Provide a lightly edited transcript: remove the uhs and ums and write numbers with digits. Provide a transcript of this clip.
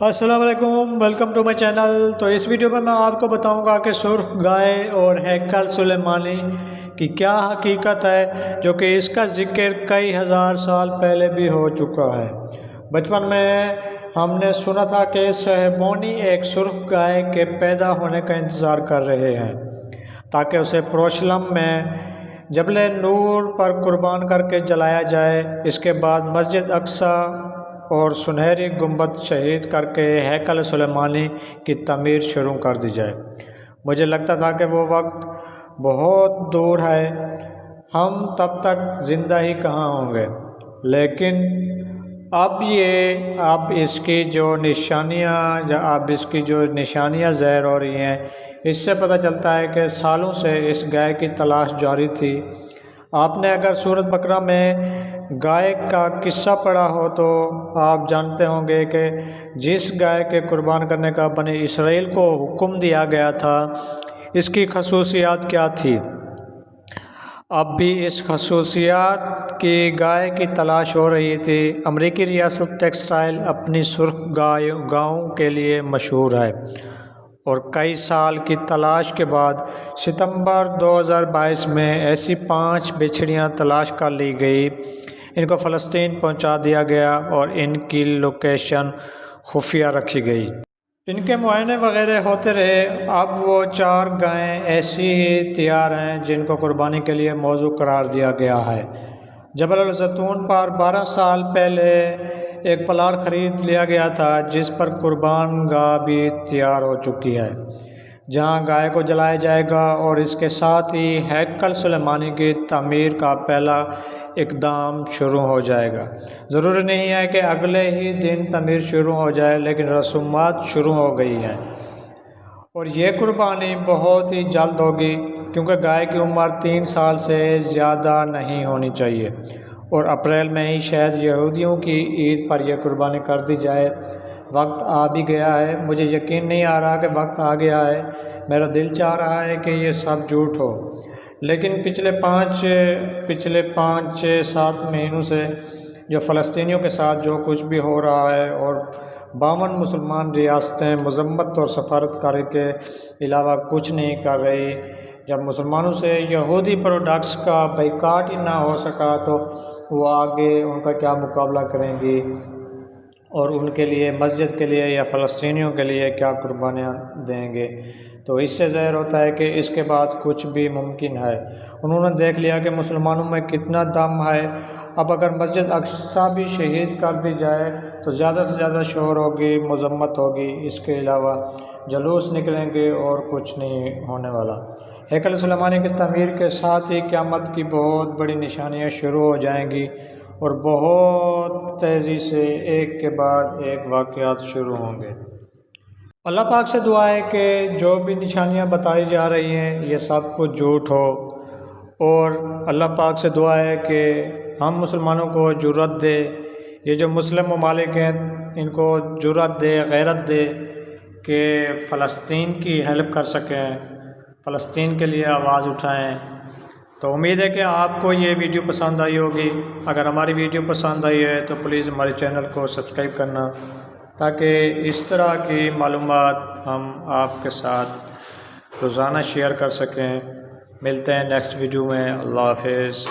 السلام علیکم، welcome to my channel. تو اس ویڈیو میں آپ کو بتاؤں گا کہ سرخ گائے اور ہیکل سلیمانی کی کیا حقیقت ہے، جو کہ اس کا ذکر کئی ہزار سال پہلے بھی ہو چکا ہے۔ بچپن میں ہم نے سنا تھا کہ صہیونی ایک سرخ گائے کے پیدا ہونے کا انتظار کر رہے ہیں تاکہ اسے یروشلم میں جبل نور پر قربان کر کے جلایا جائے۔ اس کے بعد مسجد اقصی اور سنہری گنبد شہید کر کے ہیکل سلیمانی کی تعمیر شروع کر دی جائے۔ مجھے لگتا تھا کہ وہ وقت بہت دور ہے، ہم تب تک زندہ ہی کہاں ہوں گے، لیکن اب اس کی جو نشانیاں ظاہر ہو رہی ہیں، اس سے پتہ چلتا ہے کہ سالوں سے اس گائے کی تلاش جاری تھی۔ آپ نے اگر سورۃ بقرہ میں گائے کا قصہ پڑھا ہو تو آپ جانتے ہوں گے کہ جس گائے کے قربان کرنے کا بنی اسرائیل کو حکم دیا گیا تھا، اس کی خصوصیات کیا تھی۔ اب بھی اس خصوصیات کی گائے کی تلاش ہو رہی تھی۔ امریکی ریاست ٹیکسائل اپنی سرخ گاؤں کے لیے مشہور ہے، اور کئی سال کی تلاش کے بعد ستمبر 2022 میں ایسی 5 بچھڑیاں تلاش کر لی گئی۔ ان کو فلسطین پہنچا دیا گیا اور ان کی لوکیشن خفیہ رکھی گئی۔ ان کے معائنے وغیرہ ہوتے رہے۔ اب وہ 4 گائیں ایسی ہی تیار ہیں جن کو قربانی کے لیے موزوں قرار دیا گیا ہے۔ جبل الزیتون پر 12 سال پہلے ایک پلاٹ خرید لیا گیا تھا جس پر قربان گاہ بھی تیار ہو چکی ہے، جہاں گائے کو جلایا جائے گا، اور اس کے ساتھ ہی ہیکل سلیمانی کی تعمیر کا پہلا اقدام شروع ہو جائے گا۔ ضروری نہیں ہے کہ اگلے ہی دن تعمیر شروع ہو جائے، لیکن رسومات شروع ہو گئی ہیں، اور یہ قربانی بہت ہی جلد ہوگی کیونکہ گائے کی عمر 3 سال سے زیادہ نہیں ہونی چاہیے، اور اپریل میں ہی شاید یہودیوں کی عید پر یہ قربانی کر دی جائے۔ وقت آ بھی گیا ہے، مجھے یقین نہیں آ رہا کہ وقت آ گیا ہے۔ میرا دل چاہ رہا ہے کہ یہ سب جھوٹ ہو، لیکن پچھلے 5-7 مہینوں سے جو فلسطینیوں کے ساتھ جو کچھ بھی ہو رہا ہے، اور 52 مسلمان ریاستیں مذمت اور سفارتکاری کے علاوہ کچھ نہیں کر رہی۔ جب مسلمانوں سے یہودی پروڈکٹس کا بائیکاٹ ہی نہ ہو سکا تو وہ آگے ان کا کیا مقابلہ کریں گی، اور ان کے لیے، مسجد کے لیے یا فلسطینیوں کے لیے کیا قربانیاں دیں گے۔ تو اس سے ظاہر ہوتا ہے کہ اس کے بعد کچھ بھی ممکن ہے۔ انہوں نے دیکھ لیا کہ مسلمانوں میں کتنا دم ہے۔ اب اگر مسجد اقصی بھی شہید کر دی جائے تو زیادہ سے زیادہ شور ہوگی، مذمت ہوگی، اس کے علاوہ جلوس نکلیں گے اور کچھ نہیں ہونے والا۔ ہیکل سلیمانی کی تعمیر کے ساتھ ہی قیامت کی بہت بڑی نشانیاں شروع ہو جائیں گی، اور بہت تیزی سے ایک کے بعد ایک واقعات شروع ہوں گے۔ اللہ پاک سے دعا ہے کہ جو بھی نشانیاں بتائی جا رہی ہیں یہ سب کچھ جھوٹ ہو، اور اللہ پاک سے دعا ہے کہ ہم مسلمانوں کو جرأت دے، یہ جو مسلم ممالک ہیں ان کو جرأت دے، غیرت دے کہ فلسطین کی ہیلپ کر سکیں، فلسطین کے لیے آواز اٹھائیں۔ تو امید ہے کہ آپ کو یہ ویڈیو پسند آئی ہوگی۔ اگر ہماری ویڈیو پسند آئی ہے تو پلیز ہمارے چینل کو سبسکرائب کرنا، تاکہ اس طرح کی معلومات ہم آپ کے ساتھ روزانہ شیئر کر سکیں۔ ملتے ہیں نیکسٹ ویڈیو میں۔ اللہ حافظ۔